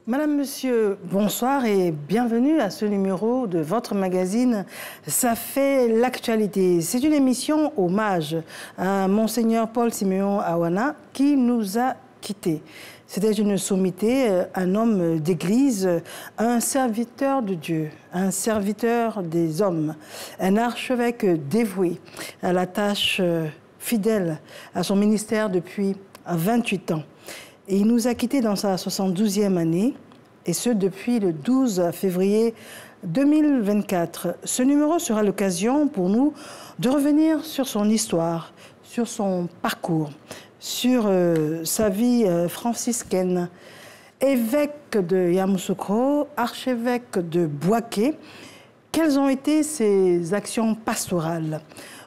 Madame, Monsieur, bonsoir et bienvenue à ce numéro de votre magazine Ça fait l'actualité. C'est une émission hommage à Monseigneur Paul Siméon Awana qui nous a quittés. C'était une sommité, un homme d'église, un serviteur de Dieu, un serviteur des hommes, un archevêque dévoué à la tâche fidèle à son ministère depuis 28 ans. Et il nous a quittés dans sa 72e année, et ce depuis le 12 février 2024. Ce numéro sera l'occasion pour nous de revenir sur son histoire, sur son parcours, sur sa vie franciscaine. Évêque de Yamoussoukro, archevêque de Bouaké, quelles ont été ses actions pastorales,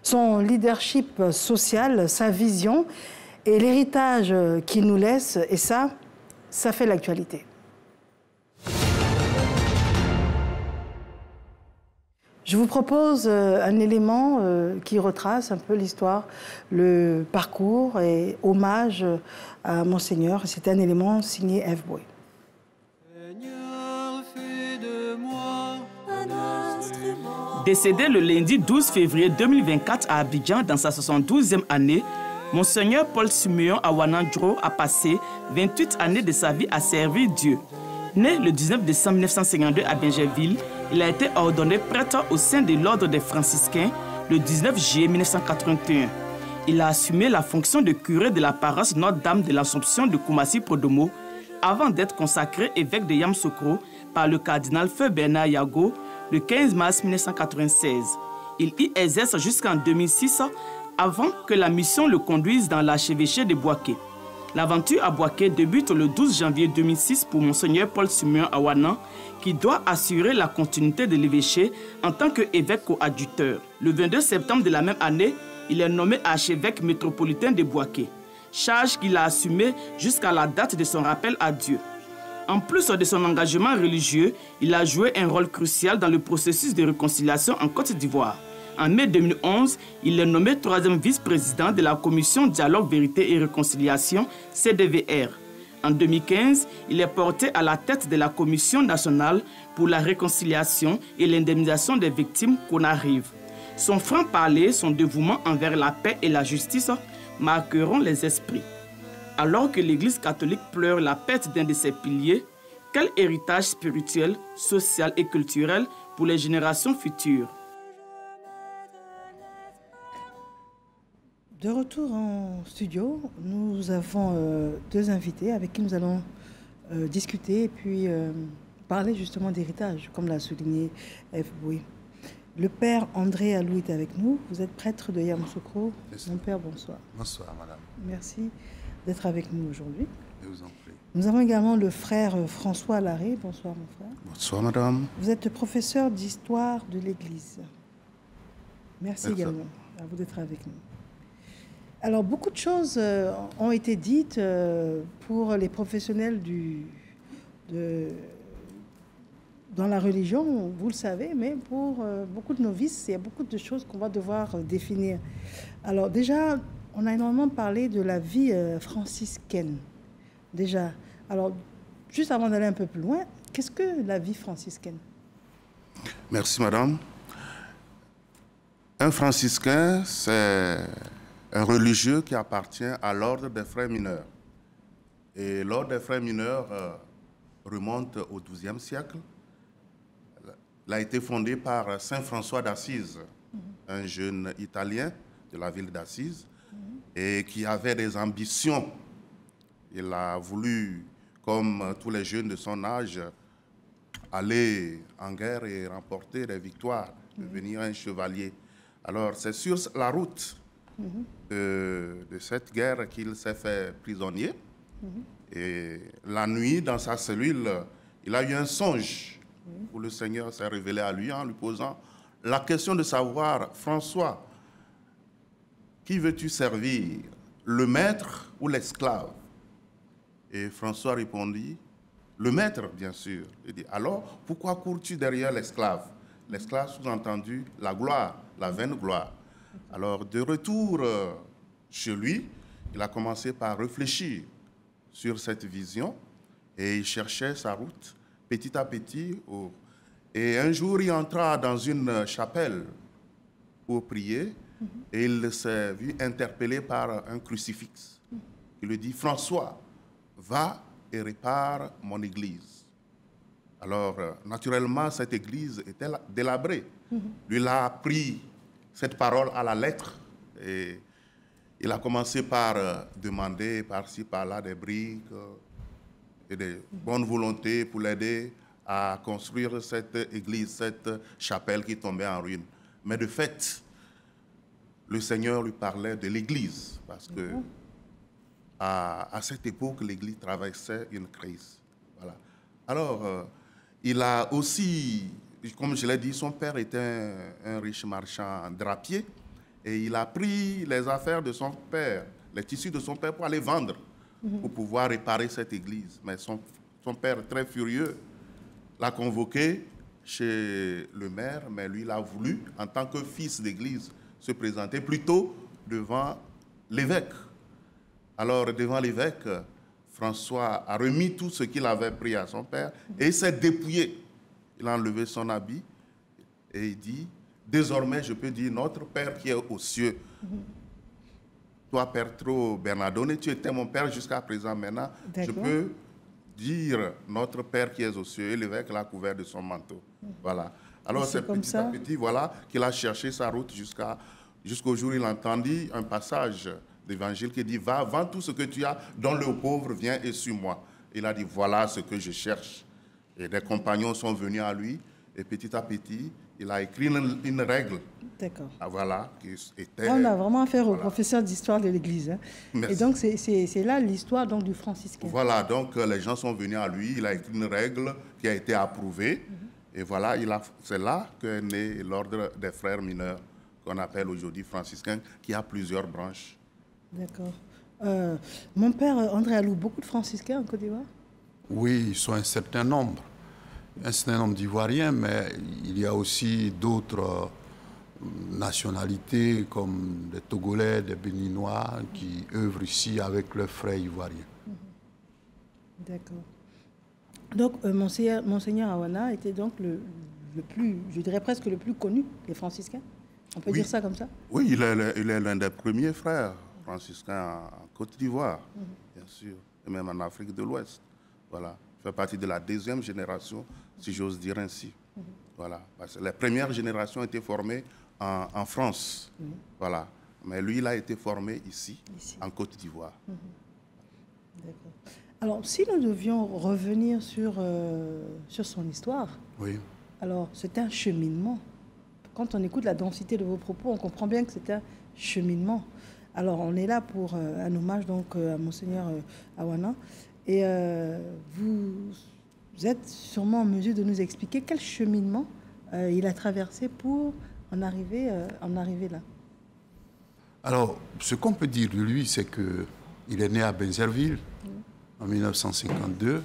son leadership social, sa vision et l'héritage qu'il nous laisse, et ça fait l'actualité. Je vous propose un élément qui retrace un peu l'histoire, le parcours et hommage à Monseigneur. C'est un élément signé F. Boué. Décédé le lundi 12 février 2024 à Abidjan dans sa 72e année, Monseigneur Paul Siméon Awana Djoro a passé 28 années de sa vie à servir Dieu. Né le 19 décembre 1952 à Bingerville, il a été ordonné prêtre au sein de l'ordre des franciscains le 19 juillet 1981. Il a assumé la fonction de curé de la paroisse Notre-Dame de l'Assomption de Koumassi-Prodomo avant d'être consacré évêque de Yamoussoukro par le cardinal Feu Bernard Yago le 15 mars 1996. Il y exerce jusqu'en 2006 avant que la mission le conduise dans l'archevêché de Bouaké. L'aventure à Bouaké débute le 12 janvier 2006 pour Monseigneur Paul Siméon Awana, qui doit assurer la continuité de l'évêché en tant qu'évêque coadjuteur. Le 22 septembre de la même année, il est nommé archevêque métropolitain de Bouaké, charge qu'il a assumée jusqu'à la date de son rappel à Dieu. En plus de son engagement religieux, il a joué un rôle crucial dans le processus de réconciliation en Côte d'Ivoire. En mai 2011, il est nommé 3e vice-président de la commission Dialogue, Vérité et Réconciliation, CDVR. En 2015, il est porté à la tête de la Commission nationale pour la réconciliation et l'indemnisation des victimes CONARIV. Son franc-parler, son dévouement envers la paix et la justice marqueront les esprits. Alors que l'Église catholique pleure la perte d'un de ses piliers, quel héritage spirituel, social et culturel pour les générations futures? De retour en studio, nous avons deux invités avec qui nous allons discuter et puis parler justement d'héritage, comme l'a souligné F. Boué. Le père André Alou est avec nous. Vous êtes prêtre de Yamoussoukro. Mon père, bonsoir. Bonsoir, madame. Merci d'être avec nous aujourd'hui. Je vous en prie. Nous avons également le frère François Larré. Bonsoir, mon frère. Bonsoir, madame. Vous êtes professeur d'histoire de l'Église. Merci Exact. également à vous d'être avec nous. Alors, beaucoup de choses ont été dites pour les professionnels dans la religion, vous le savez, mais pour beaucoup de novices, il y a beaucoup de choses qu'on va devoir définir. Alors déjà, on a énormément parlé de la vie franciscaine. Déjà. Alors, juste avant d'aller un peu plus loin, qu'est-ce que la vie franciscaine? Merci, madame. Un franciscain, c'est un religieux qui appartient à l'ordre des frères mineurs. Et l'ordre des frères mineurs remonte au XIIe siècle. Il a été fondé par Saint François d'Assise, un jeune Italien de la ville d'Assise, et qui avait des ambitions. Il a voulu, comme tous les jeunes de son âge, aller en guerre et remporter des victoires, devenir un chevalier. Alors, c'est sur la route de cette guerre qu'il s'est fait prisonnier. Et la nuit, dans sa cellule, il a eu un songe où le Seigneur s'est révélé à lui en lui posant la question de savoir, François, qui veux-tu servir, le maître ou l'esclave? Et François répondit, le maître, bien sûr. Il dit, alors, pourquoi cours-tu derrière l'esclave? L'esclave, sous-entendu, la gloire, la vaine gloire. Alors, de retour chez lui, il a commencé par réfléchir sur cette vision Et il cherchait sa route petit à petit. Et un jour, il entra dans une chapelle pour prier et il s'est vu interpellé par un crucifix. Il lui dit, François, va et répare mon église. Alors, naturellement, cette église était délabrée. Lui, il a pris cette parole à la lettre et il a commencé par demander par-ci, par-là des briques et des bonnes volontés pour l'aider à construire cette église, cette chapelle qui tombait en ruine. Mais de fait, le Seigneur lui parlait de l'église parce que à cette époque, l'église traversait une crise. Voilà. Alors, il a aussi, comme je l'ai dit, son père était un riche marchand drapier et il a pris les affaires de son père, les tissus de son père pour aller vendre, pour pouvoir réparer cette église. Mais son père, très furieux, l'a convoqué chez le maire, mais lui, il a voulu, en tant que fils d'église, se présenter plutôt devant l'évêque. Alors, devant l'évêque, François a remis tout ce qu'il avait pris à son père et il s'est dépouillé. Il a enlevé son habit et il dit, désormais, je peux dire, notre Père qui est aux cieux. Toi, Petro Bernardone, tu étais mon père jusqu'à présent. Maintenant, je peux dire notre Père qui est aux cieux. Et l'évêque l'a couvert de son manteau. Voilà. Alors, c'est petit à petit, voilà, qu'il a cherché sa route jusqu'au jour où il entendit un passage d'Évangile qui dit, va, vends tout ce que tu as, donne-le aux pauvres, viens et suis-moi. Il a dit, voilà ce que je cherche. Et des compagnons sont venus à lui, et petit à petit, il a écrit une règle. D'accord. Voilà, qui était... On a vraiment affaire au professeur d'histoire de l'Église. Hein. Et donc, c'est là l'histoire du franciscain. Voilà, donc les gens sont venus à lui, il a écrit une règle qui a été approuvée. Et voilà, c'est là qu'est né l'ordre des frères mineurs, qu'on appelle aujourd'hui franciscains, qui a plusieurs branches. D'accord. Mon père, André Alou, beaucoup de franciscains en Côte d'Ivoire? Oui, ils sont un certain nombre. Un certain nombre d'Ivoiriens, mais il y a aussi d'autres nationalités comme des Togolais, des Béninois qui œuvrent ici avec leurs frères ivoiriens. D'accord. Donc, Monseigneur Awana était donc le plus, je dirais presque le plus connu des franciscains. On peut dire ça comme ça? Oui, il est l'un des premiers frères franciscains en Côte d'Ivoire, bien sûr, et même en Afrique de l'Ouest. Voilà. Il fait partie de la deuxième génération, si j'ose dire ainsi. Voilà. Parce que les premières générations étaient formées en France. Voilà. Mais lui, il a été formé ici. En Côte d'Ivoire. D'accord. Alors, si nous devions revenir sur son histoire, oui. Alors c'est un cheminement. Quand on écoute la densité de vos propos, on comprend bien que c'est un cheminement. Alors, on est là pour un hommage donc, à Monseigneur Awana. Et vous êtes sûrement en mesure de nous expliquer quel cheminement il a traversé pour en arriver là. Alors, ce qu'on peut dire de lui, c'est qu'il est né à Benzerville en 1952.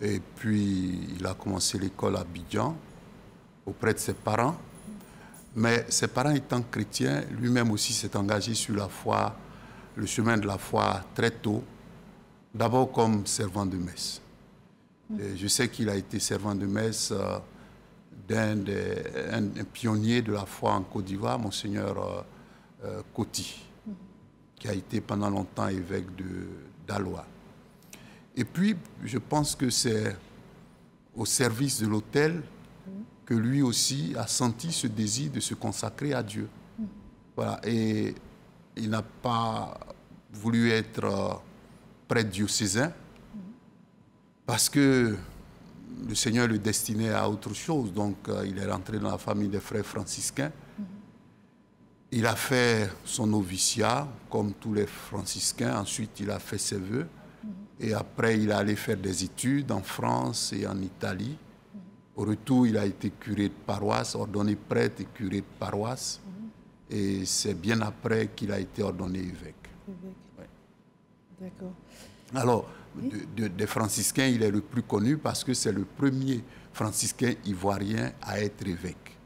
Et puis, il a commencé l'école à Abidjan auprès de ses parents. Mais ses parents étant chrétiens, lui-même aussi s'est engagé sur la foi, le chemin de la foi très tôt. D'abord comme servant de messe. Et je sais qu'il a été servant de messe un pionnier de la foi en Côte d'Ivoire, Monseigneur Coty, qui a été pendant longtemps évêque d'Aloa. Et puis, je pense que c'est au service de l'autel que lui aussi a senti ce désir de se consacrer à Dieu. Voilà. Et il n'a pas voulu être prêtre diocésain parce que le Seigneur le destinait à autre chose. Donc, il est rentré dans la famille des frères franciscains. Il a fait son noviciat, comme tous les franciscains. Ensuite, il a fait ses vœux. Et après, il est allé faire des études en France et en Italie. Au retour, il a été curé de paroisse, ordonné prêtre et curé de paroisse. Et c'est bien après qu'il a été ordonné évêque. Ouais. D'accord. Alors, des franciscains, il est le plus connu parce que c'est le premier franciscain ivoirien à être évêque.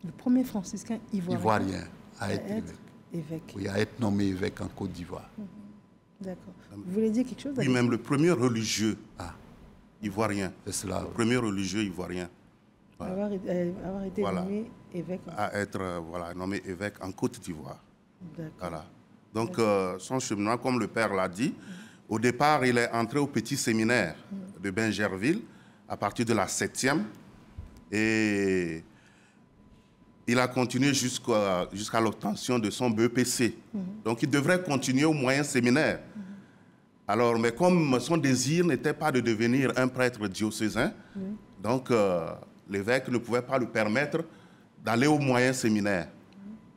Le premier franciscain ivoirien à être évêque. Évêque. Oui, à être nommé évêque en Côte d'Ivoire. D'accord. Vous voulez dire quelque chose? Oui, même le premier religieux ivoirien. C'est cela. Le premier religieux ivoirien. Voilà. Avoir été nommé évêque. À être nommé évêque en Côte d'Ivoire. D'accord. Voilà. Donc, son cheminement, comme le père l'a dit, au départ, il est entré au petit séminaire de Bingerville à partir de la 7e. Et il a continué jusqu'à l'obtention de son BEPC. Donc, il devrait continuer au moyen séminaire. Alors, mais comme son désir n'était pas de devenir un prêtre diocésain, donc l'évêque ne pouvait pas lui permettre d'aller au moyen séminaire.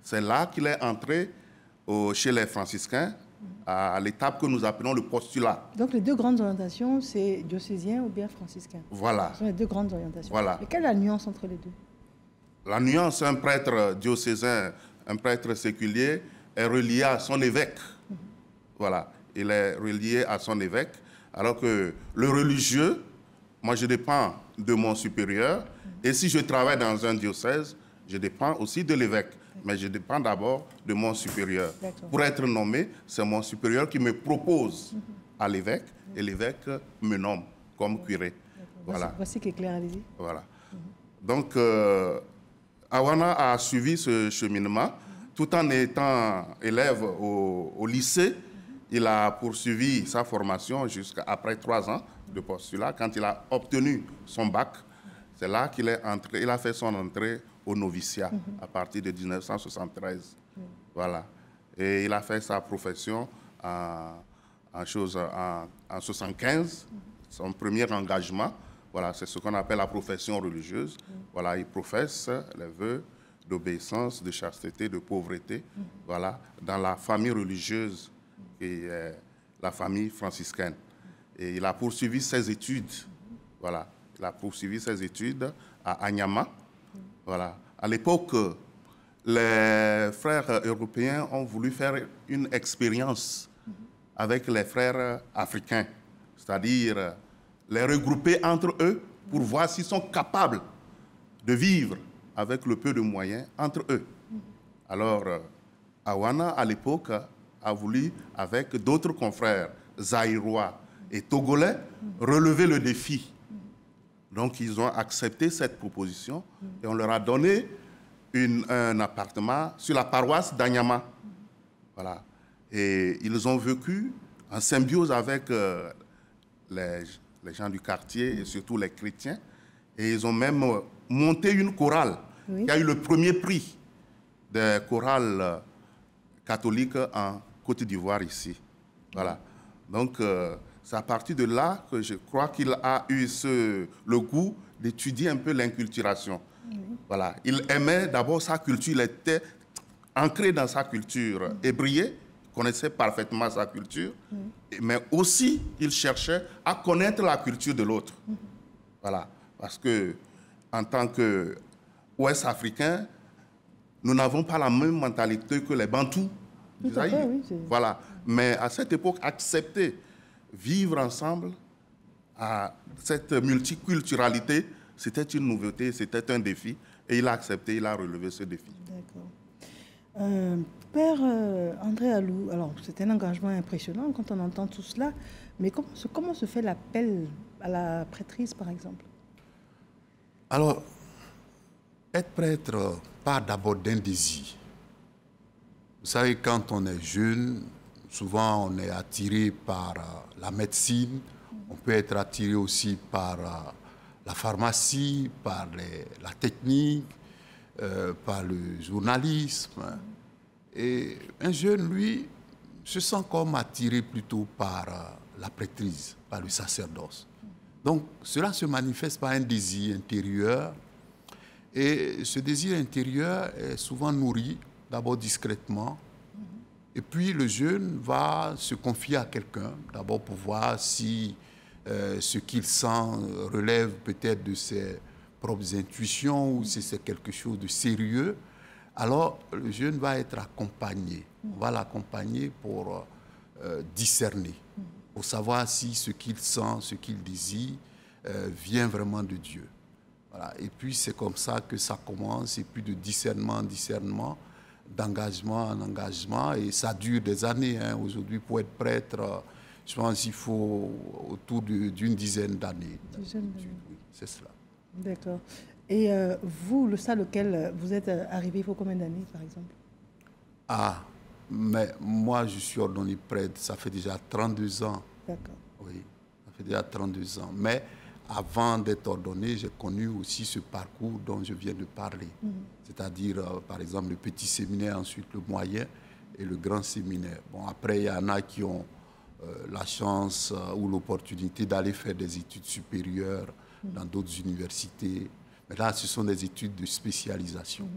C'est là qu'il est entré chez les franciscains, à l'étape que nous appelons le postulat. Donc les deux grandes orientations, c'est diocésien ou bien franciscain. Voilà. Ce sont les deux grandes orientations. Voilà. Mais quelle est la nuance entre les deux? La nuance, un prêtre diocésain, un prêtre séculier, est relié à son évêque. Voilà. Il est relié à son évêque, alors que le religieux, moi je dépends de mon supérieur, et si je travaille dans un diocèse, je dépends aussi de l'évêque. Mais je dépends d'abord de mon supérieur. Pour être nommé, c'est mon supérieur qui me propose à l'évêque, et l'évêque me nomme comme curé. Voilà. Voici qui est clair, allez-y. Voilà. Donc, Awana a suivi ce cheminement. Tout en étant élève au lycée, il a poursuivi sa formation jusqu'après 3 ans de postulat. Quand il a obtenu son bac, c'est là qu'il est entré. Il a fait son entrée au noviciat à partir de 1973. Voilà. Et il a fait sa profession en 1975, son premier engagement. Voilà, c'est ce qu'on appelle la profession religieuse. Voilà, il professe les vœux d'obéissance, de chasteté, de pauvreté, voilà, dans la famille religieuse qui est la famille franciscaine. Et il a poursuivi ses études. Voilà, il a poursuivi ses études à Anyama. Voilà. À l'époque, les frères européens ont voulu faire une expérience avec les frères africains, c'est-à-dire les regrouper entre eux pour voir s'ils sont capables de vivre avec le peu de moyens entre eux. Alors, Awana, à l'époque, a voulu, avec d'autres confrères zaïrois et togolais, relever le défi. Donc, ils ont accepté cette proposition et on leur a donné un appartement sur la paroisse d'Anyama. Voilà. Et ils ont vécu en symbiose avec les gens du quartier et surtout les chrétiens. Et ils ont même monté une chorale qui a eu le premier prix des chorales catholiques en Côte d'Ivoire ici. Voilà. Donc, c'est à partir de là que je crois qu'il a eu le goût d'étudier un peu l'inculturation. Voilà. Il aimait d'abord sa culture, il était ancré dans sa culture ébriée, connaissait parfaitement sa culture, mais aussi il cherchait à connaître la culture de l'autre. Voilà. Parce que en tant qu'Ouest africain, nous n'avons pas la même mentalité que les Bantous. Voilà. Mais à cette époque, accepter vivre ensemble, à cette multiculturalité, c'était une nouveauté, c'était un défi. Et il a accepté, il a relevé ce défi. D'accord. Père André Alou, alors c'est un engagement impressionnant quand on entend tout cela, mais comment se fait l'appel à la prêtrise, par exemple? Alors, être prêtre part d'abord d'un désir. Vous savez, quand on est jeune, souvent on est attiré par la médecine, on peut être attiré aussi par la pharmacie, par la technique, par le journalisme. Et un jeune, lui, se sent comme attiré plutôt par la prêtrise, par le sacerdoce. Donc, cela se manifeste par un désir intérieur. Et ce désir intérieur est souvent nourri, d'abord discrètement. Et puis, le jeune va se confier à quelqu'un, d'abord pour voir si ce qu'il sent relève peut-être de ses propres intuitions ou si c'est quelque chose de sérieux. Alors, le jeune va être accompagné. On va l'accompagner pour discerner, pour savoir si ce qu'il sent, ce qu'il désire, vient vraiment de Dieu. Voilà. Et puis, c'est comme ça que ça commence, et puis de discernement en discernement. d'engagement en engagement, et ça dure des années. Hein. Aujourd'hui, pour être prêtre, je pense qu'il faut autour d'une dizaine d'années. Oui, c'est cela. D'accord. Et vous, le stade auquel vous êtes arrivé, il faut combien d'années, par exemple? Ah, mais moi, je suis ordonné prêtre, ça fait déjà 32 ans. D'accord. Oui, ça fait déjà 32 ans. Mais avant d'être ordonné, j'ai connu aussi ce parcours dont je viens de parler. C'est-à-dire, par exemple, le petit séminaire, ensuite le moyen et le grand séminaire. Bon, après, il y en a qui ont la chance ou l'opportunité d'aller faire des études supérieures dans d'autres universités. Mais là, ce sont des études de spécialisation.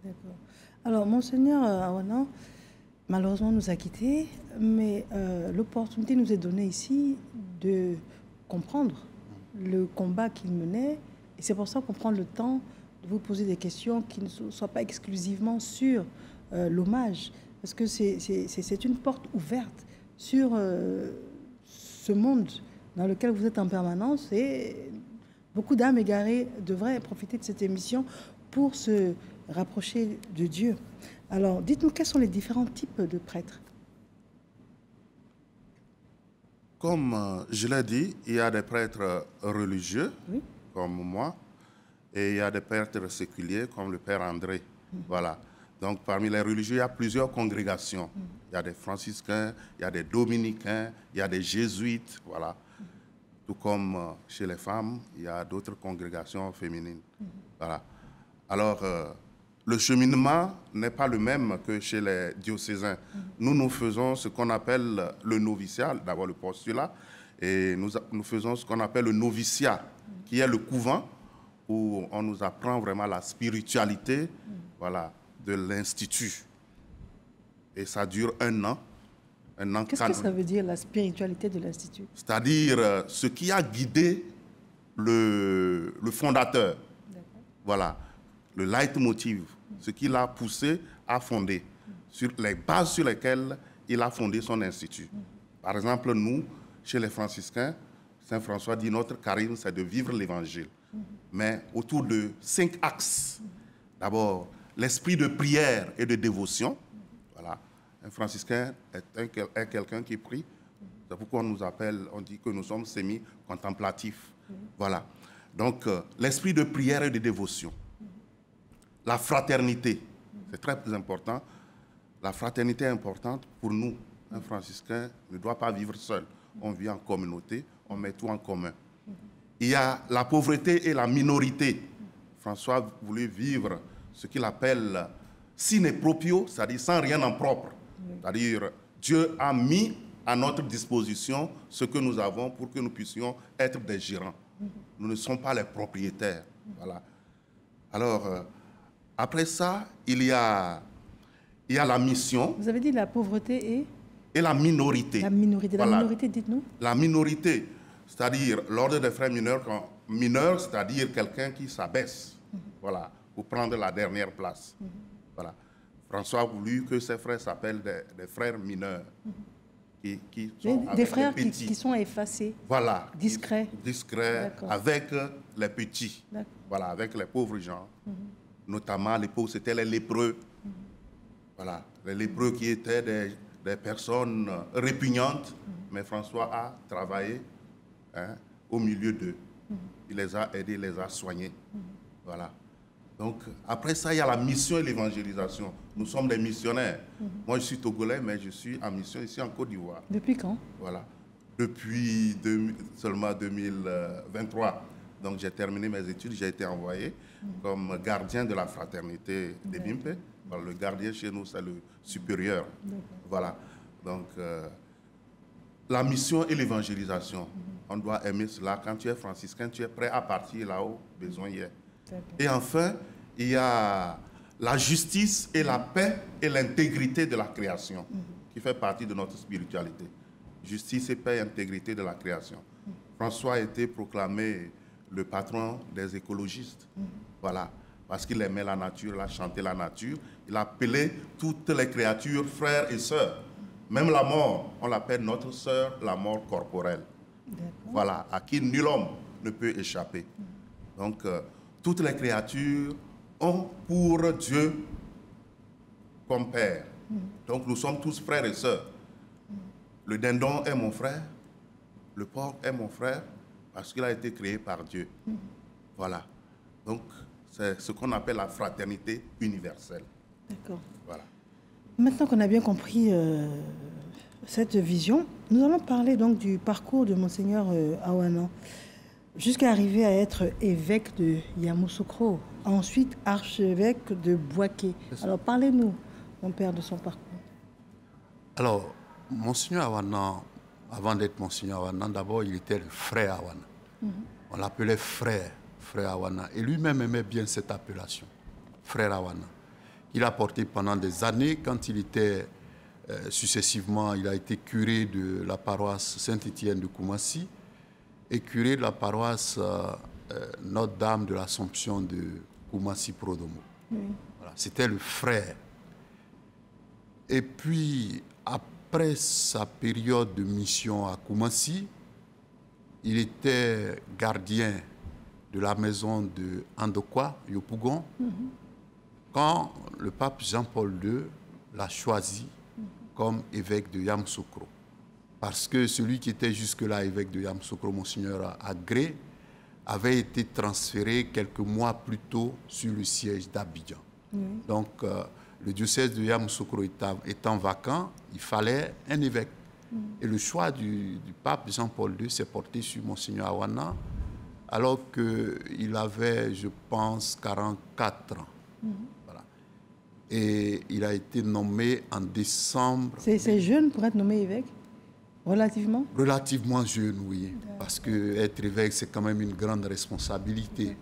D'accord. Alors, Monseigneur Awana, malheureusement, nous a quittés, mais l'opportunité nous est donnée ici de comprendre le combat qu'il menait. Et c'est pour ça qu'on prend le temps de vous poser des questions qui ne soient pas exclusivement sur l'hommage. Parce que c'est une porte ouverte sur ce monde dans lequel vous êtes en permanence. Et beaucoup d'âmes égarées devraient profiter de cette émission pour se rapprocher de Dieu. Alors, dites-nous, quels sont les différents types de prêtres? Comme je l'ai dit, il y a des prêtres religieux, Oui. comme moi, et il y a des prêtres séculiers, comme le Père André. Voilà. Donc, parmi les religieux, il y a plusieurs congrégations. Il y a des franciscains, il y a des dominicains, il y a des jésuites, voilà. Tout comme chez les femmes, il y a d'autres congrégations féminines. Voilà. Alors, le cheminement n'est pas le même que chez les diocésains. Nous faisons ce qu'on appelle le noviciat, d'abord le postulat, et nous faisons ce qu'on appelle le noviciat, qui est le couvent où on nous apprend vraiment la spiritualité, voilà, de l'institut. Et ça dure un an. Qu'est-ce que ça veut dire, la spiritualité de l'Institut? C'est-à-dire ce qui a guidé le fondateur. Voilà, le leitmotiv, ce qui l'a poussé à fonder, sur les bases sur lesquelles il a fondé son institut. Par exemple, nous, chez les franciscains, Saint François dit notre charisme, c'est de vivre l'évangile. Mais autour de 5 axes. D'abord, l'esprit de prière et de dévotion. Voilà. Un franciscain est quelqu'un qui prie. C'est pourquoi on dit que nous sommes semi-contemplatifs. Voilà. Donc, l'esprit de prière et de dévotion. La fraternité, c'est très important. La fraternité est importante pour nous. Un franciscain ne doit pas vivre seul. On vit en communauté, on met tout en commun. Il y a la pauvreté et la minorité. François voulait vivre ce qu'il appelle sine proprio, c'est-à-dire sans rien en propre. C'est-à-dire, Dieu a mis à notre disposition ce que nous avons pour que nous puissions être des gérants. Nous ne sommes pas les propriétaires. Voilà. Alors, après ça, il y a la mission. Vous avez dit la pauvreté et la minorité. La minorité. La voilà. Minorité, dites-nous. La minorité, c'est-à-dire l'ordre des frères mineurs, mineur, c'est-à-dire quelqu'un qui s'abaisse, voilà, pour prendre la dernière place. Voilà. François a voulu que ses frères s'appellent des frères mineurs. Qui sont des frères qui sont effacés, voilà, discrets, avec les petits, voilà, avec les pauvres gens, notamment les pauvres, c'était les lépreux, voilà, les lépreux qui étaient des personnes répugnantes, mais François a travaillé au milieu d'eux, il les a aidés, il les a soignés, voilà. Donc, après ça, il y a la mission et l'évangélisation. Nous sommes des missionnaires. Moi, je suis togolais, mais je suis en mission ici en Côte d'Ivoire. Depuis quand? Voilà. Depuis seulement 2023. Donc, j'ai terminé mes études. J'ai été envoyé comme gardien de la fraternité des Bimpe. Voilà, le gardien chez nous, c'est le supérieur. Voilà. Donc, la mission et l'évangélisation. On doit aimer cela. Quand tu es franciscain, tu es prêt à partir là où besoin y est. Et enfin, il y a la justice et la paix et l'intégrité de la création qui fait partie de notre spiritualité. Justice et paix et intégrité de la création. François a été proclamé le patron des écologistes. Voilà, parce qu'il aimait la nature, il a chanté la nature. Il appelait toutes les créatures frères et sœurs. Même la mort, on l'appelle notre sœur, la mort corporelle. Voilà, à qui nul homme ne peut échapper. Donc, toutes les créatures ont pour Dieu comme père. Donc nous sommes tous frères et sœurs. Le dindon est mon frère, le porc est mon frère, parce qu'il a été créé par Dieu. Voilà. Donc c'est ce qu'on appelle la fraternité universelle. D'accord. Voilà. Maintenant qu'on a bien compris cette vision, nous allons parler donc du parcours de Monseigneur Awana, jusqu'à arriver à être évêque de Yamoussoukro, ensuite archevêque de Bouaké. Alors parlez-nous, mon père, de son parcours. Alors, Monseigneur Awana, avant d'être Monseigneur Awana, d'abord il était le frère Awana. On l'appelait frère Awana. Et lui-même aimait bien cette appellation, frère Awana. Il a porté pendant des années, quand il était successivement, il a été curé de la paroisse Saint-Étienne de Koumassi et curé de la paroisse Notre-Dame de l'Assomption de Koumassi-Prodomo. Voilà, c'était le frère. Et puis, après sa période de mission à Koumassi, il était gardien de la maison de Andokwa, Yopougon, quand le pape Jean-Paul II l'a choisi comme évêque de Yamoussoukro. Parce que celui qui était jusque-là évêque de Yamoussoukro, Monseigneur Agré, avait été transféré quelques mois plus tôt sur le siège d'Abidjan. Donc, le diocèse de Yamoussoukro étant vacant, il fallait un évêque. Et le choix du pape Jean-Paul II s'est porté sur Monseigneur Awana, alors qu'il avait, je pense, 44 ans. Voilà. Et il a été nommé en décembre. C'est jeune pour être nommé évêque? Relativement? Relativement jeune, oui. Parce qu'être évêque, c'est quand même une grande responsabilité.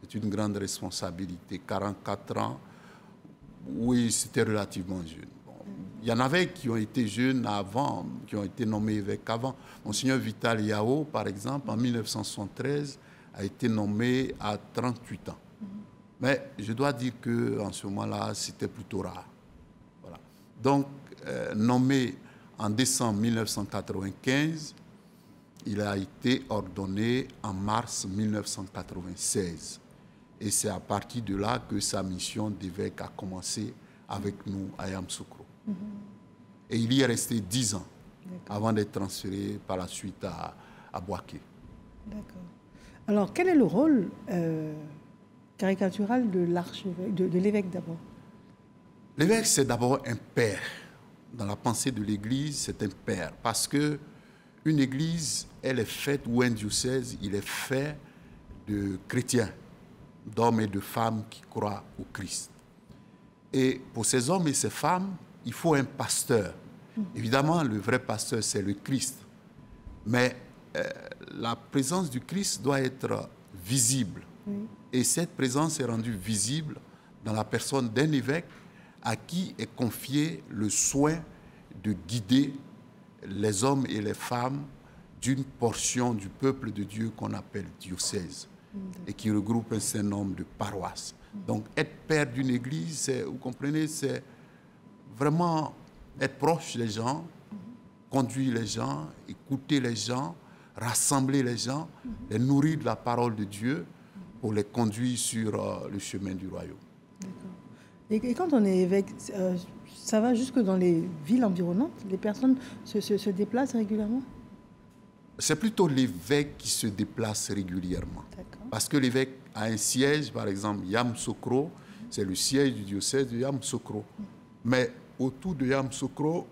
C'est une grande responsabilité. 44 ans, oui, c'était relativement jeune. Bon, il y en avait qui ont été jeunes avant, qui ont été nommés évêques avant. Monseigneur Vital Yao, par exemple, en 1973, a été nommé à 38 ans. Mais je dois dire qu'en ce moment-là, c'était plutôt rare. Voilà. Donc, nommé en décembre 1995, il a été ordonné en mars 1996. Et c'est à partir de là que sa mission d'évêque a commencé avec nous à Yamoussoukro. Et il y est resté 10 ans avant d'être transféré par la suite à Bouaké. D'accord. Alors, quel est le rôle caricatural de l'archevêque, de l'évêque d'abord? L'évêque, c'est d'abord un père. Dans la pensée de l'Église, c'est un père. Parce que une Église, elle est faite, ou un diocèse, il est fait de chrétiens, d'hommes et de femmes qui croient au Christ. Et pour ces hommes et ces femmes, il faut un pasteur. Évidemment, le vrai pasteur, c'est le Christ. Mais la présence du Christ doit être visible. Et cette présence est rendue visible dans la personne d'un évêque à qui est confié le soin de guider les hommes et les femmes d'une portion du peuple de Dieu qu'on appelle diocèse et qui regroupe un certain nombre de paroisses. Donc, être père d'une église, vous comprenez, c'est vraiment être proche des gens, conduire les gens, écouter les gens, rassembler les gens, les nourrir de la parole de Dieu pour les conduire sur le chemin du royaume. Et quand on est évêque, ça va jusque dans les villes environnantes? Les personnes se déplacent régulièrement? C'est plutôt l'évêque qui se déplace régulièrement. Parce que l'évêque a un siège, par exemple, Yamoussoukro, c'est le siège du diocèse de Yamoussoukro. Mais autour de Yamoussoukro,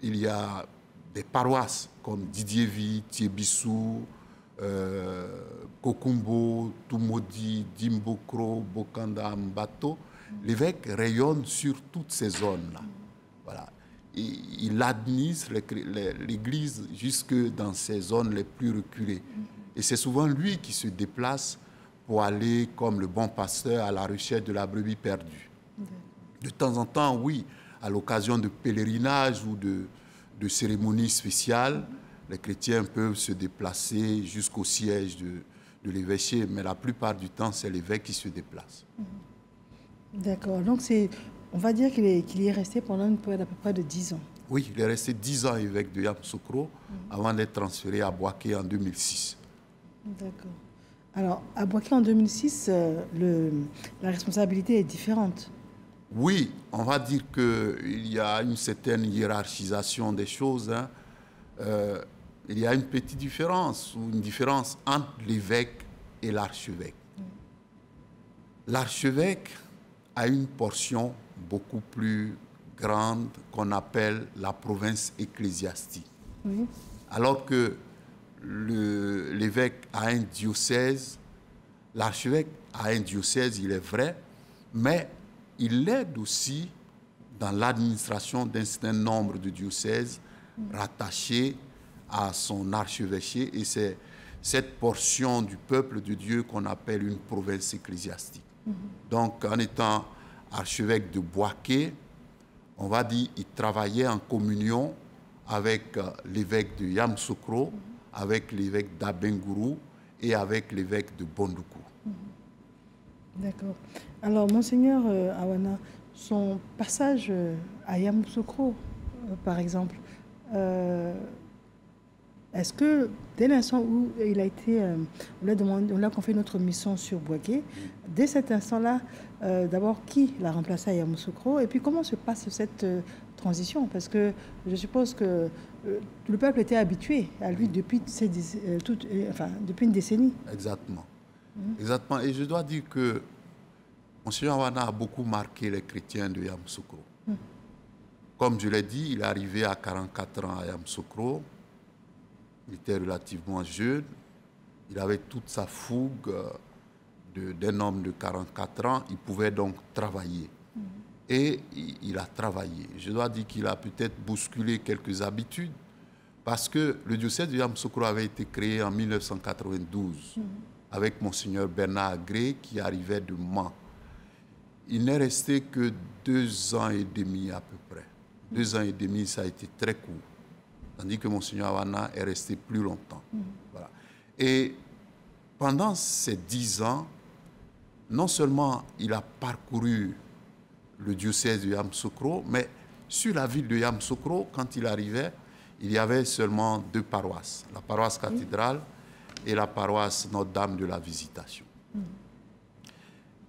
il y a des paroisses comme Didiévi, Thiébissou, Kokumbo, Toumodi, Dimbokro, Bokanda, Mbato. L'évêque rayonne sur toutes ces zones-là. Voilà. Et il administre l'Église jusque dans ces zones les plus reculées. Et c'est souvent lui qui se déplace pour aller, comme le bon pasteur, à la recherche de la brebis perdue. De temps en temps, oui, à l'occasion de pèlerinages ou de cérémonies spéciales, les chrétiens peuvent se déplacer jusqu'au siège de l'évêché, mais la plupart du temps, c'est l'évêque qui se déplace. D'accord. Donc, on va dire qu'il y est resté pendant une période à peu près de 10 ans. Oui, il est resté 10 ans évêque de Yamoussoukro avant d'être transféré à Bouaké en 2006. D'accord. Alors, à Bouaké en 2006, la responsabilité est différente. Oui, on va dire qu'il y a une certaine hiérarchisation des choses. Hein. Il y a une petite différence, ou une différence entre l'évêque et l'archevêque. L'archevêque a une portion beaucoup plus grande qu'on appelle la province ecclésiastique. Oui. Alors que l'évêque a un diocèse, l'archevêque a un diocèse, il est vrai, mais il aide aussi dans l'administration d'un certain nombre de diocèses rattachés à son archevêché, et c'est cette portion du peuple de Dieu qu'on appelle une province ecclésiastique. Donc, en étant archevêque de Boaké, on va dire qu'il travaillait en communion avec l'évêque de Yamoussoukro, avec l'évêque d'Abengourou et avec l'évêque de Bondoukou. D'accord. Alors, Monseigneur Awana, son passage à Yamoussoukro, par exemple, est-ce que dès l'instant où il a été, on l'a confié notre mission sur Boaké, dès cet instant-là, d'abord, qui l'a remplacé à Yamoussoukro? Et puis, comment se passe cette transition? Parce que je suppose que le peuple était habitué à lui depuis, depuis une décennie. Exactement. Exactement. Et je dois dire que Monseigneur Awana a beaucoup marqué les chrétiens de Yamoussoukro. Comme je l'ai dit, il est arrivé à 44 ans à Yamoussoukro. Il était relativement jeune. Il avait toute sa fougue d'un homme de 44 ans. Il pouvait donc travailler. Et il a travaillé. Je dois dire qu'il a peut-être bousculé quelques habitudes parce que le diocèse de Yamoussoukro avait été créé en 1992 avec Monseigneur Bernard Agré qui arrivait de Mans. Il n'est resté que 2 ans et demi à peu près. 2 ans et demi, ça a été très court. Tandis que Monseigneur Awana est resté plus longtemps. Voilà. Et pendant ces 10 ans, non seulement il a parcouru le diocèse de Yamoussoukro, mais sur la ville de Yamoussoukro, quand il arrivait, il y avait seulement 2 paroisses, la paroisse cathédrale et la paroisse Notre-Dame de la Visitation.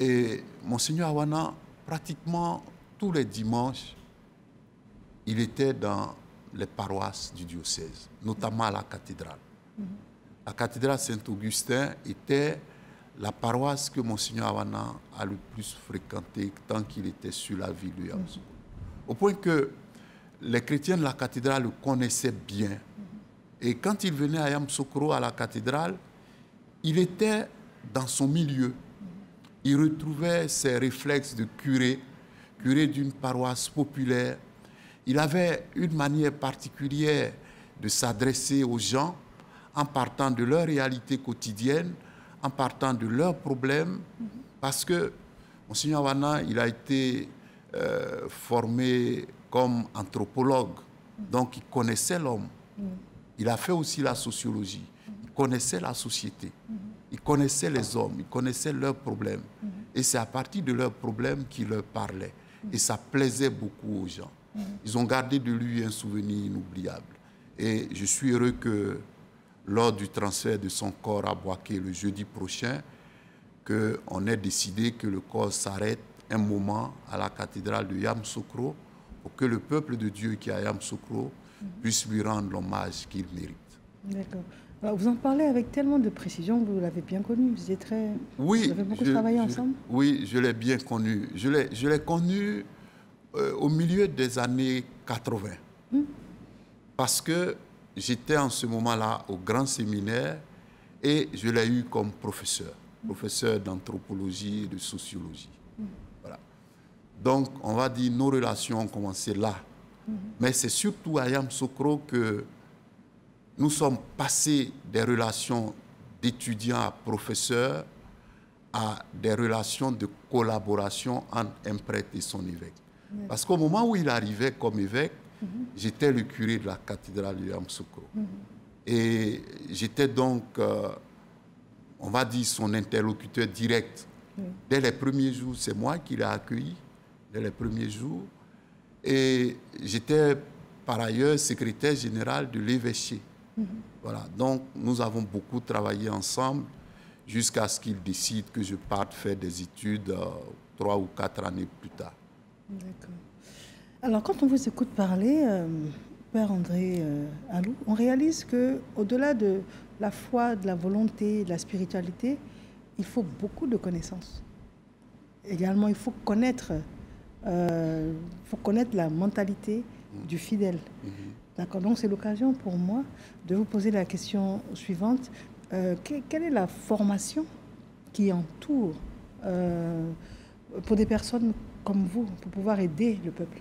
Et Monseigneur Awana, pratiquement tous les dimanches, il était dans les paroisses du diocèse, notamment à la cathédrale. La cathédrale Saint-Augustin était la paroisse que Monseigneur Awana a le plus fréquentée tant qu'il était sur la ville de Yamoussoukro. Au point que les chrétiens de la cathédrale le connaissaient bien. Et quand il venait à Yamoussoukro, à la cathédrale, il était dans son milieu. Il retrouvait ses réflexes de curé d'une paroisse populaire. Il avait une manière particulière de s'adresser aux gens en partant de leur réalité quotidienne, en partant de leurs problèmes, parce que Monseigneur Awana, il a été formé comme anthropologue, donc il connaissait l'homme. Il a fait aussi la sociologie, il connaissait la société, il connaissait les hommes, il connaissait leurs problèmes. Et c'est à partir de leurs problèmes qu'il leur parlait. Et ça plaisait beaucoup aux gens. Ils ont gardé de lui un souvenir inoubliable. Et je suis heureux que lors du transfert de son corps à Boaké le jeudi prochain, qu'on ait décidé que le corps s'arrête un moment à la cathédrale de Yamoussoukro pour que le peuple de Dieu qui est à Yamoussoukro puisse lui rendre l'hommage qu'il mérite. D'accord. Alors, vous en parlez avec tellement de précision, vous l'avez bien connu, vous étiez très... Oui, vous avez beaucoup travaillé ensemble? Oui, je l'ai bien connu. Je l'ai connu au milieu des années 80. Parce que j'étais en ce moment-là au grand séminaire et je l'ai eu comme professeur d'anthropologie et de sociologie. Voilà. Donc, on va dire, nos relations ont commencé là. Mais c'est surtout à Yamoussoukro que nous sommes passés des relations d'étudiants à professeurs à des relations de collaboration entre un prêtre et son évêque. Parce qu'au moment où il arrivait comme évêque, j'étais le curé de la cathédrale de Yamoussoukro. Et j'étais donc, on va dire, son interlocuteur direct. Dès les premiers jours, c'est moi qui l'ai accueilli, dès les premiers jours. Et j'étais par ailleurs secrétaire général de l'évêché. Voilà. Donc, nous avons beaucoup travaillé ensemble jusqu'à ce qu'il décide que je parte faire des études 3 ou 4 années plus tard. D'accord. Alors, quand on vous écoute parler, Père André Alou, on réalise qu'au-delà de la foi, de la volonté, de la spiritualité, il faut beaucoup de connaissances. Également, il faut connaître la mentalité du fidèle. D'accord. Donc, c'est l'occasion pour moi de vous poser la question suivante. Quelle est la formation qui entoure pour des personnes comme vous, pour pouvoir aider le peuple?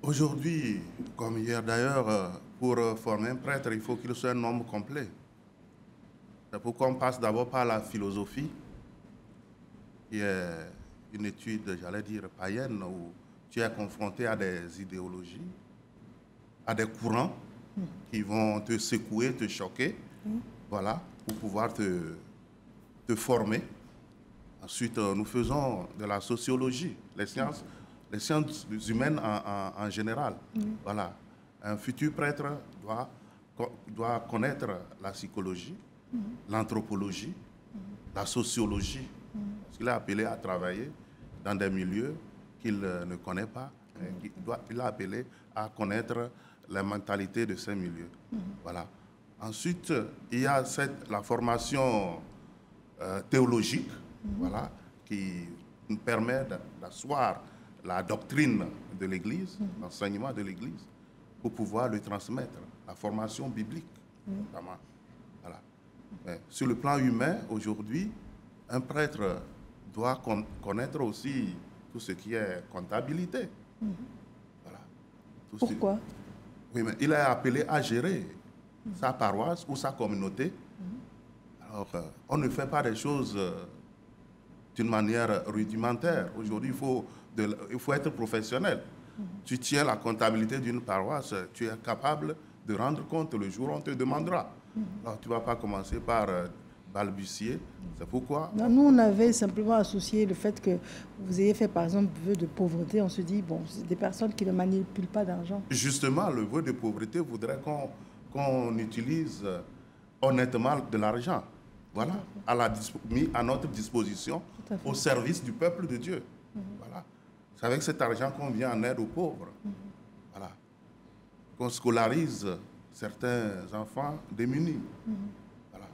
Aujourd'hui, comme hier d'ailleurs, pour former un prêtre, il faut qu'il soit un homme complet. C'est pourquoi on passe d'abord par la philosophie, qui est une étude, j'allais dire, païenne, où tu es confronté à des idéologies, à des courants qui vont te secouer, te choquer, voilà, pour pouvoir te former. Ensuite, nous faisons de la sociologie, les sciences humaines en général. Voilà. Un futur prêtre doit connaître la psychologie, l'anthropologie, la sociologie, parce qu'il est appelé à travailler dans des milieux qu'il ne connaît pas. Il est appelé à connaître la mentalité de ces milieux. Voilà. Ensuite, il y a la formation théologique, voilà, qui nous permet d'asseoir la doctrine de l'Église, l'enseignement de l'Église, pour pouvoir le transmettre, la formation biblique, notamment. Voilà. Mais sur le plan humain, aujourd'hui, un prêtre doit connaître aussi tout ce qui est comptabilité. Voilà. Pourquoi? Oui, mais il est appelé à gérer sa paroisse ou sa communauté. Alors, on ne fait pas des choses d'une manière rudimentaire. Aujourd'hui, il faut être professionnel. Tu tiens la comptabilité d'une paroisse, tu es capable de rendre compte le jour où on te demandera. Alors, tu ne vas pas commencer par balbutier. C'est pourquoi... Non, nous, on avait simplement associé le fait que vous ayez fait, par exemple, vœu de pauvreté. On se dit, bon, c'est des personnes qui ne manipulent pas d'argent. Justement, le vœu de pauvreté voudrait qu'on utilise honnêtement de l'argent. Voilà, mis à notre disposition, au service du peuple de Dieu. Voilà. C'est avec cet argent qu'on vient en aide aux pauvres. Voilà. Qu'on scolarise certains enfants démunis. Voilà.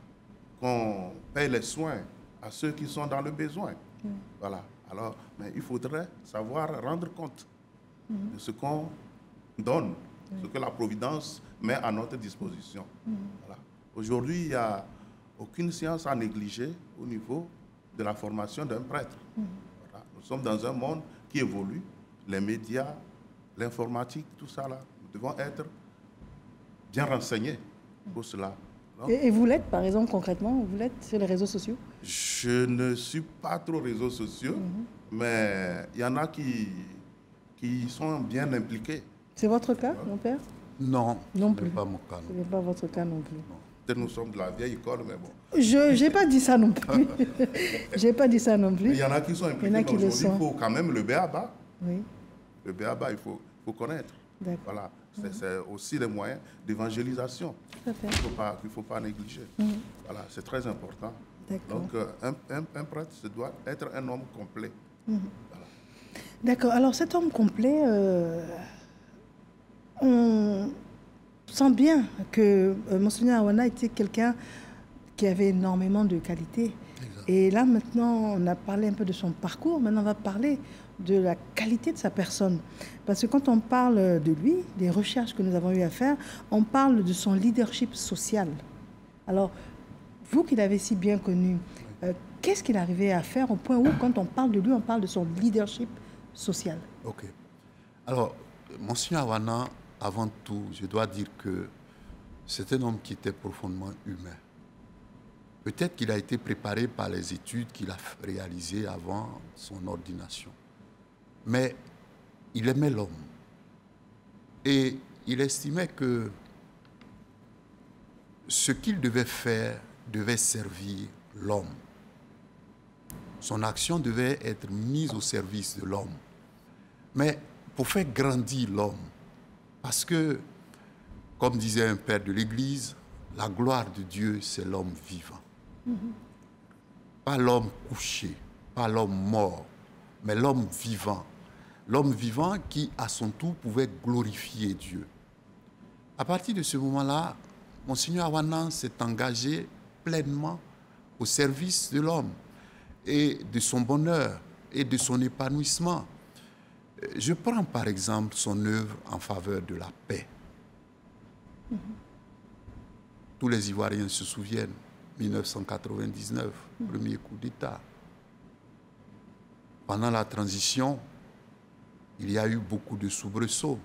Qu'on paye les soins à ceux qui sont dans le besoin. Voilà. Alors, mais il faudrait savoir rendre compte de ce qu'on donne, ce que la Providence met à notre disposition. Voilà. Aujourd'hui, il y a aucune science à négliger au niveau de la formation d'un prêtre. Voilà. Nous sommes dans un monde qui évolue, les médias, l'informatique, tout ça là. Nous devons être bien renseignés pour cela. Et vous l'êtes, par exemple, concrètement, vous l'êtes sur les réseaux sociaux? Je ne suis pas trop réseaux sociaux, mais il y en a qui sont bien impliqués. C'est votre cas, mon père? Non, Non ce plus. n'est pas mon cas. Ce n'est pas votre cas non plus. Peut-être nous sommes de la vieille école, mais bon. Je n'ai pas dit ça non plus. Je n'ai pas dit ça non plus. Il y en a qui sont impliqués, mais aujourd'hui, il faut quand même le béaba. Oui. Le béaba, il faut connaître. Voilà. C'est aussi des moyens d'évangélisation qu'il ne faut pas négliger. Voilà, c'est très important. Donc, un prêtre, ça doit être un homme complet. Voilà. D'accord. Alors, cet homme complet, on sent bien que Monseigneur Awana était quelqu'un qui avait énormément de qualités. Et là, maintenant, on a parlé un peu de son parcours. Maintenant, on va parler de la qualité de sa personne. Parce que quand on parle de lui, des recherches que nous avons eu à faire, on parle de son leadership social. Alors, vous qui l'avez si bien connu, qu'est-ce qu'il arrivait à faire au point où, quand on parle de lui, on parle de son leadership social? Ok. Alors, Monseigneur Awana, avant tout, je dois dire que c'est un homme qui était profondément humain. Peut-être qu'il a été préparé par les études qu'il a réalisées avant son ordination. Mais il aimait l'homme. Et il estimait que ce qu'il devait faire devait servir l'homme. Son action devait être mise au service de l'homme. Mais pour faire grandir l'homme, parce que, comme disait un père de l'Église, la gloire de Dieu, c'est l'homme vivant. Pas l'homme couché, pas l'homme mort, mais l'homme vivant. l'homme vivant qui, à son tour, pouvait glorifier Dieu. À partir de ce moment-là, Monseigneur Awana s'est engagé pleinement au service de l'homme et de son bonheur et de son épanouissement. Je prends par exemple son œuvre en faveur de la paix. Tous les Ivoiriens se souviennent, 1999, premier coup d'État. Pendant la transition, il y a eu beaucoup de soubresauts.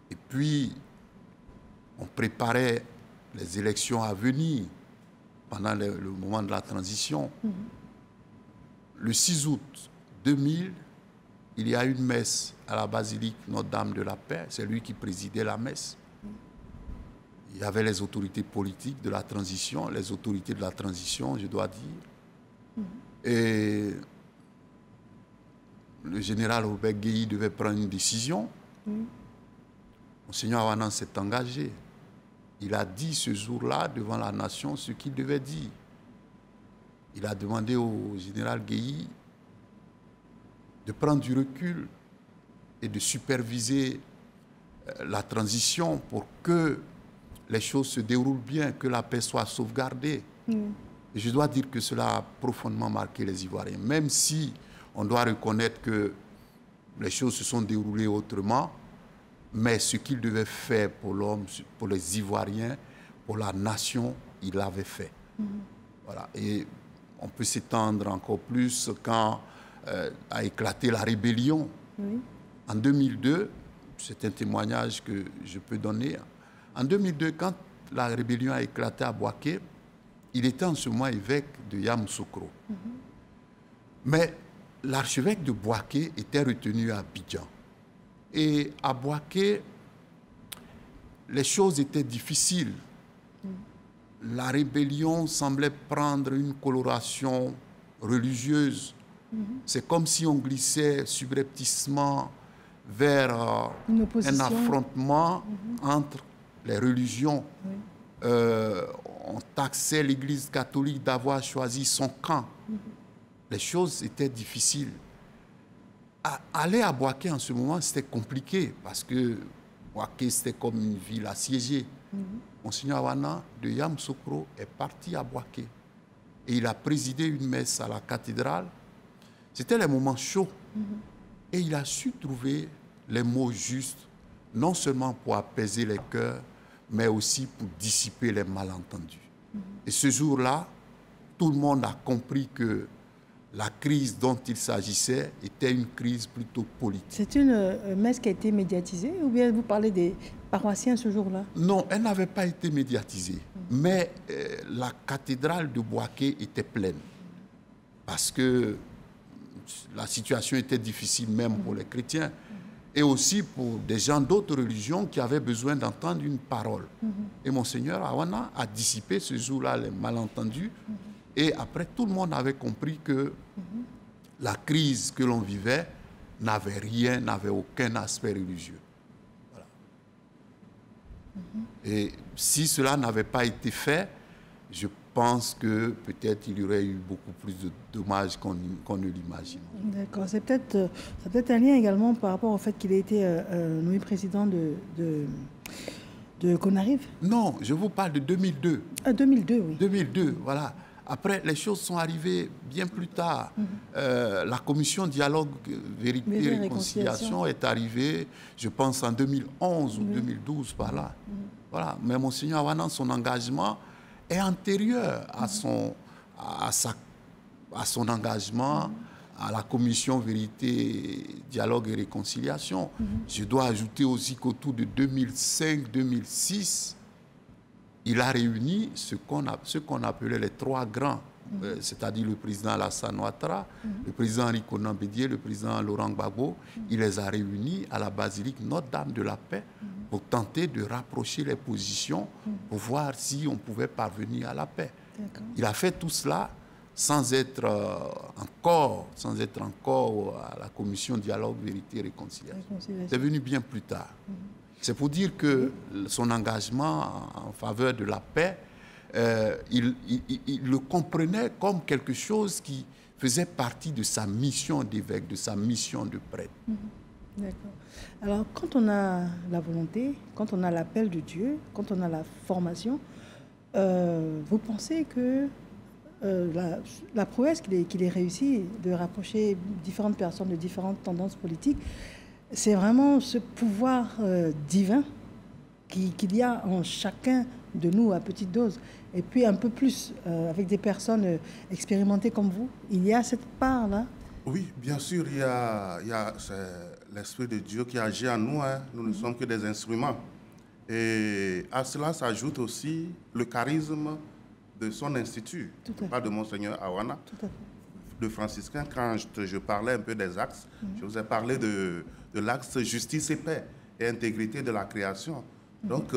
Et puis, on préparait les élections à venir pendant le moment de la transition. Le 6 août 2000, il y a eu une messe à la basilique Notre-Dame de la Paix. C'est lui qui présidait la messe. Il y avait les autorités politiques de la transition, les autorités de la transition, je dois dire. Et le général Robert Guéhi devait prendre une décision. Monseigneur Awana s'est engagé. Il a dit ce jour-là devant la nation ce qu'il devait dire. Il a demandé au général Guéhi de prendre du recul et de superviser la transition pour que les choses se déroulent bien, que la paix soit sauvegardée. Et je dois dire que cela a profondément marqué les Ivoiriens, même si on doit reconnaître que les choses se sont déroulées autrement, mais ce qu'il devait faire pour l'homme, pour les Ivoiriens, pour la nation, il l'avait fait. Voilà. Et on peut s'étendre encore plus quand a éclaté la rébellion. En 2002, c'est un témoignage que je peux donner. En 2002, quand la rébellion a éclaté à Bouaké, il était en ce moment évêque de Yamoussoukro. Mais l'archevêque de Bouaké était retenu à Abidjan. Et à Bouaké, les choses étaient difficiles. La rébellion semblait prendre une coloration religieuse. C'est comme si on glissait subrepticement vers un affrontement entre les religions. On taxait l'Église catholique d'avoir choisi son camp. Les choses étaient difficiles. Aller à Bouaké en ce moment, c'était compliqué parce que Bouaké, c'était comme une ville assiégée. Monseigneur Awana de Yamoussoukro est parti à Bouaké et il a présidé une messe à la cathédrale. C'était les moments chauds et il a su trouver les mots justes, non seulement pour apaiser les cœurs, mais aussi pour dissiper les malentendus. Et ce jour-là, tout le monde a compris que la crise dont il s'agissait était une crise plutôt politique. C'est une messe qui a été médiatisée ou bien vous parlez des paroissiens ce jour-là? Non, elle n'avait pas été médiatisée. Mais la cathédrale de Bouaké était pleine. Parce que la situation était difficile même pour les chrétiens. Et aussi pour des gens d'autres religions qui avaient besoin d'entendre une parole. Et Monseigneur Awana a dissipé ce jour-là les malentendus. Et après, tout le monde avait compris que la crise que l'on vivait n'avait aucun aspect religieux. Voilà. Et si cela n'avait pas été fait, je pense que peut-être il y aurait eu beaucoup plus de dommages qu'on ne l'imagine. D'accord. C'est peut-être un lien également par rapport au fait qu'il ait été nommé président de Conarive. Non, je vous parle de 2002. Ah, 2002, oui. 2002, voilà. Après, les choses sont arrivées bien plus tard. La commission dialogue, vérité et réconciliation est arrivée, je pense, en 2011 ou 2012, par là. Voilà. Mais Monseigneur Awana, son engagement est antérieur à son engagement à la commission vérité, dialogue et réconciliation. Je dois ajouter aussi qu'autour de 2005-2006, il a réuni ce qu'on appelait les trois grands, c'est-à-dire le président Alassane Ouattara, le président Henri Konan Bédié, le président Laurent Gbagbo. Il les a réunis à la basilique Notre-Dame de la Paix pour tenter de rapprocher les positions, pour voir si on pouvait parvenir à la paix. Il a fait tout cela sans être encore à la commission dialogue, vérité et réconciliation. C'est venu bien plus tard. C'est pour dire que son engagement en faveur de la paix il le comprenait comme quelque chose qui faisait partie de sa mission d'évêque, de sa mission de prêtre. D'accord. Alors, quand on a la volonté, quand on a l'appel de Dieu, quand on a la formation, vous pensez que la prouesse qu'il ait réussi de rapprocher différentes personnes de différentes tendances politiques, c'est vraiment ce pouvoir divin qu'il y a en chacun de nous à petite dose. Et puis un peu plus, avec des personnes expérimentées comme vous, il y a cette part-là. Oui, bien sûr, il y a l'Esprit de Dieu qui agit en nous. Hein. Nous ne sommes que des instruments. Et à cela s'ajoute aussi le charisme de son institut. Pas de Monseigneur Awana, de franciscain. Quand je parlais un peu des axes, je vous ai parlé de l'axe justice et paix et intégrité de la création. Donc,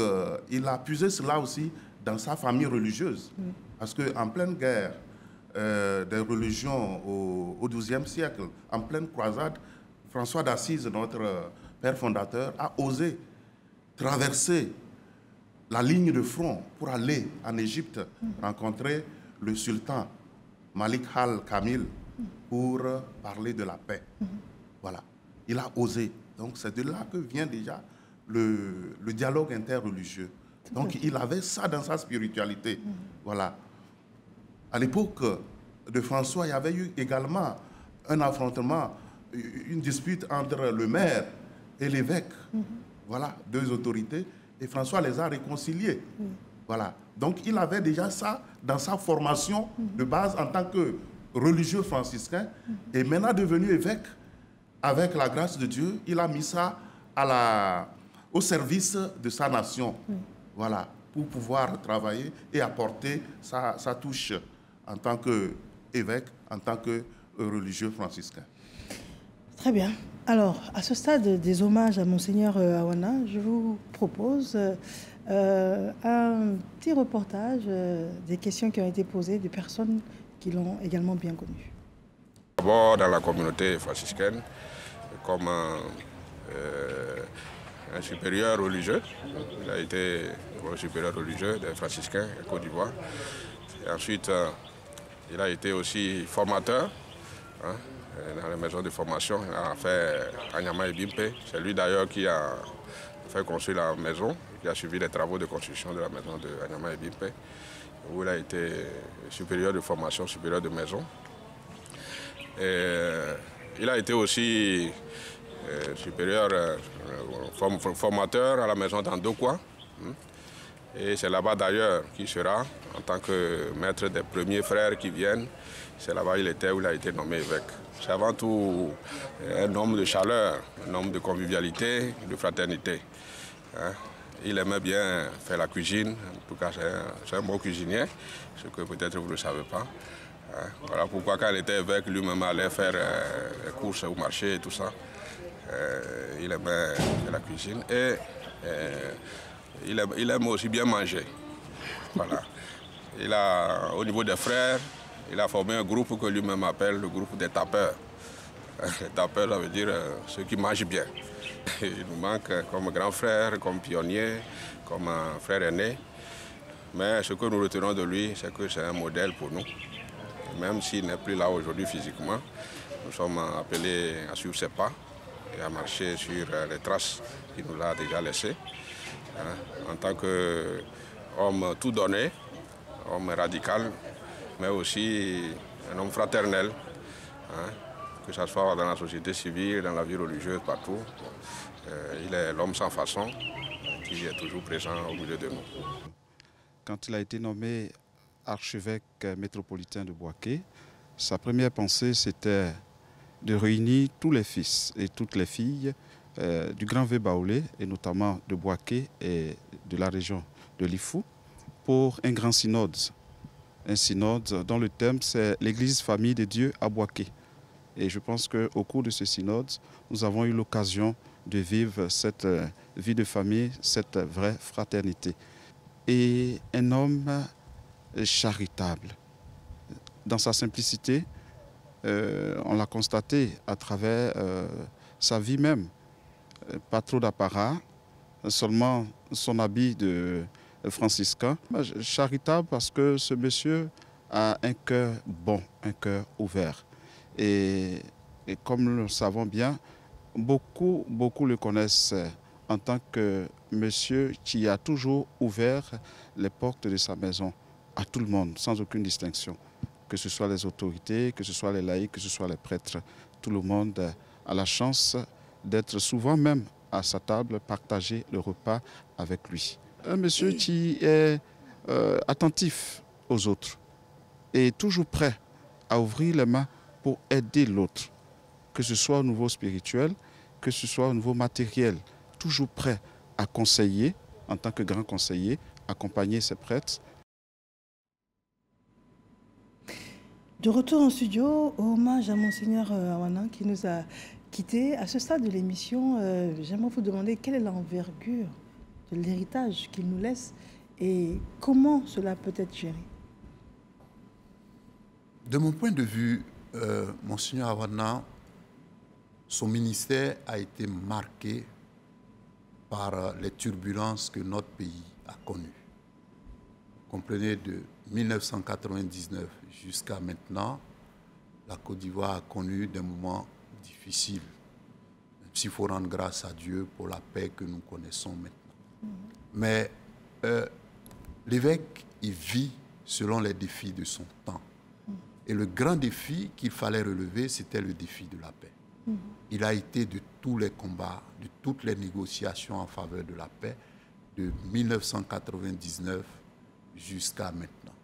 il a puisé cela aussi dans sa famille religieuse. Parce qu'en pleine guerre des religions au XIIe siècle, en pleine croisade, François d'Assise, notre père fondateur, a osé traverser la ligne de front pour aller en Égypte rencontrer le sultan Malik al-Kamil pour parler de la paix. Voilà. Il a osé. Donc, c'est de là que vient déjà le dialogue interreligieux. Donc, il avait ça dans sa spiritualité. Voilà. À l'époque de François, il y avait eu également un affrontement, une dispute entre le maire et l'évêque. Voilà, deux autorités. Et François les a réconciliés. Voilà. Donc, il avait déjà ça dans sa formation de base en tant que religieux franciscain. Et maintenant, devenu évêque, avec la grâce de Dieu, il a mis ça au service de sa nation. Voilà, pour pouvoir travailler et apporter sa touche en tant qu'évêque, en tant que religieux franciscain. Très bien. Alors, à ce stade des hommages à Monseigneur Awana, je vous propose un petit reportage des questions qui ont été posées de personnes qui l'ont également bien connu. D'abord, dans la communauté franciscaine, comme un supérieur religieux. Il a été le supérieur religieux des franciscains à Côte d'Ivoire. Et ensuite, il a été aussi formateur dans les maisons de formation. Il a fait Anyama et Bimpe. C'est lui d'ailleurs qui a fait construire la maison, qui a suivi les travaux de construction de la maison de Anyama et Bimpe, où il a été supérieur de formation, supérieur de maison. Et il a été aussi supérieur, formateur à la maison d'Andokwa. Et c'est là-bas d'ailleurs qu'il sera, en tant que maître des premiers frères qui viennent. C'est là-bas il était où il a été nommé évêque. C'est avant tout un homme de chaleur, un homme de convivialité, de fraternité. Il aimait bien faire la cuisine, en tout cas c'est un bon cuisinier, ce que peut-être vous ne savez pas. Voilà pourquoi quand il était évêque, lui-même allait faire les courses au marché et tout ça. Il aimait la cuisine et il aime aussi bien manger. Voilà. Au niveau des frères, il a formé un groupe que lui-même appelle le groupe des tapeurs. Les tapeurs, ça veut dire ceux qui mangent bien. Il nous manque comme grand frère, comme pionnier, comme un frère aîné. Mais ce que nous retenons de lui, c'est que c'est un modèle pour nous. Même s'il n'est plus là aujourd'hui physiquement, nous sommes appelés à suivre ses pas et à marcher sur les traces qu'il nous a déjà laissées. En tant qu'homme tout donné, homme radical, mais aussi un homme fraternel, que ce soit dans la société civile, dans la vie religieuse, partout. Il est l'homme sans façon qui est toujours présent au milieu de nous. Quand il a été nommé archevêque métropolitain de Bouaké, sa première pensée c'était de réunir tous les fils et toutes les filles du Grand Vébaoulé, et notamment de Bouaké et de la région de Lifou, pour un grand synode. Un synode dont le thème c'est l'Église famille de Dieu à Bouaké. Et je pense qu'au cours de ce synode, nous avons eu l'occasion de vivre cette vie de famille, cette vraie fraternité. Et un homme charitable. Dans sa simplicité, on l'a constaté à travers sa vie même. Pas trop d'apparat, seulement son habit de franciscain. Charitable parce que ce monsieur a un cœur bon, un cœur ouvert. Et comme nous le savons bien, beaucoup le connaissent en tant que monsieur qui a toujours ouvert les portes de sa maison à tout le monde, sans aucune distinction. Que ce soit les autorités, que ce soit les laïcs, que ce soit les prêtres. Tout le monde a la chance d'être souvent même à sa table, partager le repas avec lui. Un monsieur qui est attentif aux autres et toujours prêt à ouvrir les mains pour aider l'autre, que ce soit au niveau spirituel, que ce soit au niveau matériel, toujours prêt à conseiller, en tant que grand conseiller, accompagner ses prêtres. De retour en studio, hommage à Monseigneur Awana qui nous a quittés. À ce stade de l'émission, j'aimerais vous demander quelle est l'envergure de l'héritage qu'il nous laisse et comment cela peut être géré. De mon point de vue, Monseigneur Awana, son ministère a été marqué par les turbulences que notre pays a connues. Comprenez, de 1999 jusqu'à maintenant, la Côte d'Ivoire a connu des moments difficiles. Même s'il faut rendre grâce à Dieu pour la paix que nous connaissons maintenant. Mais l'évêque, il vit selon les défis de son temps. Et le grand défi qu'il fallait relever, c'était le défi de la paix. Il a été de tous les combats, de toutes les négociations en faveur de la paix, de 1999 jusqu'à maintenant.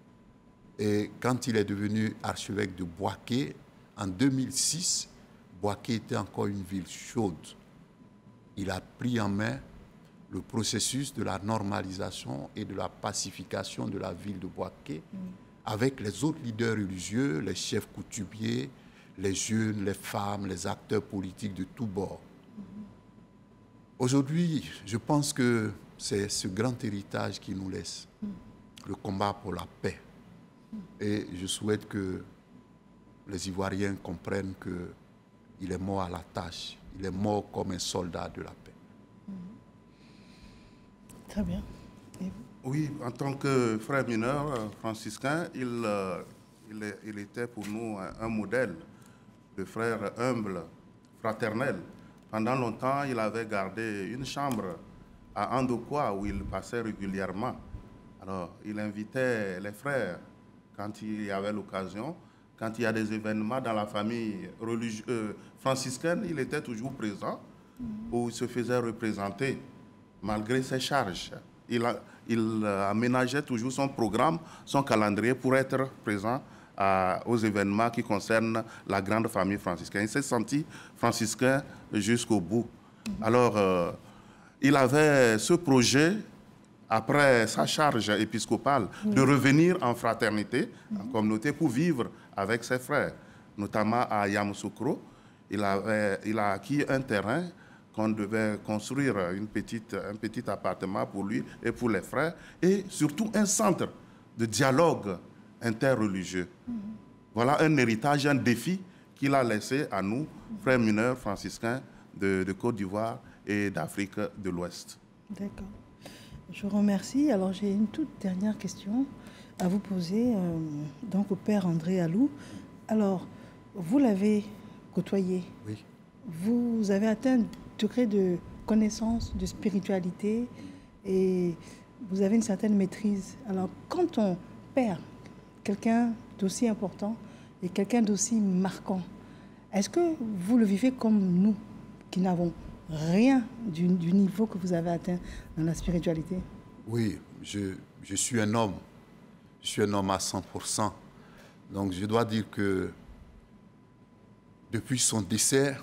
Et quand il est devenu archevêque de Bouaké, en 2006, Bouaké était encore une ville chaude. Il a pris en main le processus de la normalisation et de la pacification de la ville de Bouaké avec les autres leaders religieux, les chefs coutumiers, les jeunes, les femmes, les acteurs politiques de tous bords. Aujourd'hui, je pense que c'est ce grand héritage qui nous laisse, le combat pour la paix. Et je souhaite que les Ivoiriens comprennent qu'il est mort à la tâche, il est mort comme un soldat de la paix. Très bien. Oui, en tant que frère mineur franciscain, il était pour nous un modèle de frère humble, fraternel. Pendant longtemps, il avait gardé une chambre à Andokwa où il passait régulièrement. Alors, il invitait les frères quand il y avait l'occasion. Quand il y a des événements dans la famille franciscaine, il était toujours présent, où il se faisait représenter malgré ses charges. Il aménageait toujours son programme, son calendrier pour être présent aux événements qui concernent la grande famille franciscaine. Il s'est senti franciscain jusqu'au bout. Alors, il avait ce projet, après sa charge épiscopale, de revenir en fraternité, en communauté, pour vivre avec ses frères, notamment à Yamoussoukro. Il a acquis un terrain qu'on devait construire un petit appartement pour lui et pour les frères, et surtout un centre de dialogue interreligieux. Voilà un héritage, un défi qu'il a laissé à nous, frères mineurs franciscains de Côte d'Ivoire et d'Afrique de l'Ouest. D'accord. Je vous remercie. Alors, j'ai une toute dernière question à vous poser, donc au père André Alou. Alors, vous l'avez côtoyé. Oui. Vous avez atteint un degré de connaissance, de spiritualité, et vous avez une certaine maîtrise. Alors, quand on perd quelqu'un d'aussi important et quelqu'un d'aussi marquant, est-ce que vous le vivez comme nous, qui n'avons rien du niveau que vous avez atteint dans la spiritualité? Oui, je suis un homme. Je suis un homme à 100%. Donc, je dois dire que depuis son décès,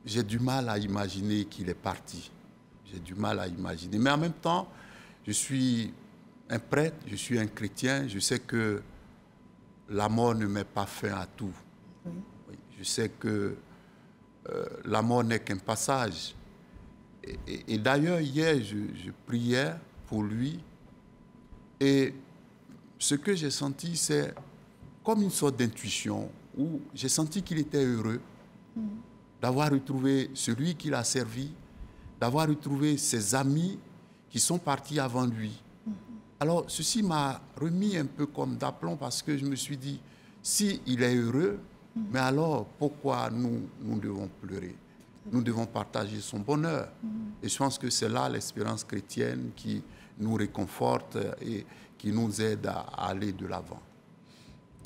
j'ai du mal à imaginer qu'il est parti. J'ai du mal à imaginer. Mais en même temps, je suis un prêtre, je suis un chrétien. Je sais que la mort ne met pas fin à tout. Oui. Oui, je sais que la mort n'est qu'un passage. Et d'ailleurs, hier, je priais pour lui. Et ce que j'ai senti, c'est comme une sorte d'intuition où j'ai senti qu'il était heureux d'avoir retrouvé celui qu'il a servi, d'avoir retrouvé ses amis qui sont partis avant lui. Alors, ceci m'a remis un peu comme d'aplomb parce que je me suis dit, si il est heureux, mais alors pourquoi nous devons pleurer? Nous devons partager son bonheur. Et je pense que c'est là l'espérance chrétienne qui nous réconforte et qui nous aide à aller de l'avant.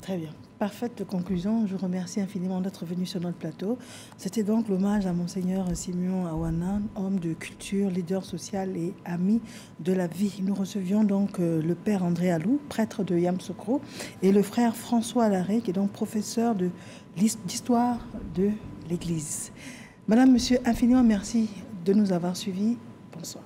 Très bien. Parfaite conclusion. Je vous remercie infiniment d'être venu sur notre plateau. C'était donc l'hommage à Monseigneur Simeon Awana, homme de culture, leader social et ami de la vie. Nous recevions donc le père André Alou, prêtre de Yamoussoukro, et le frère François Larrey, qui est donc professeur d'histoire de l'Église. Madame, Monsieur, infiniment merci de nous avoir suivis. Bonsoir.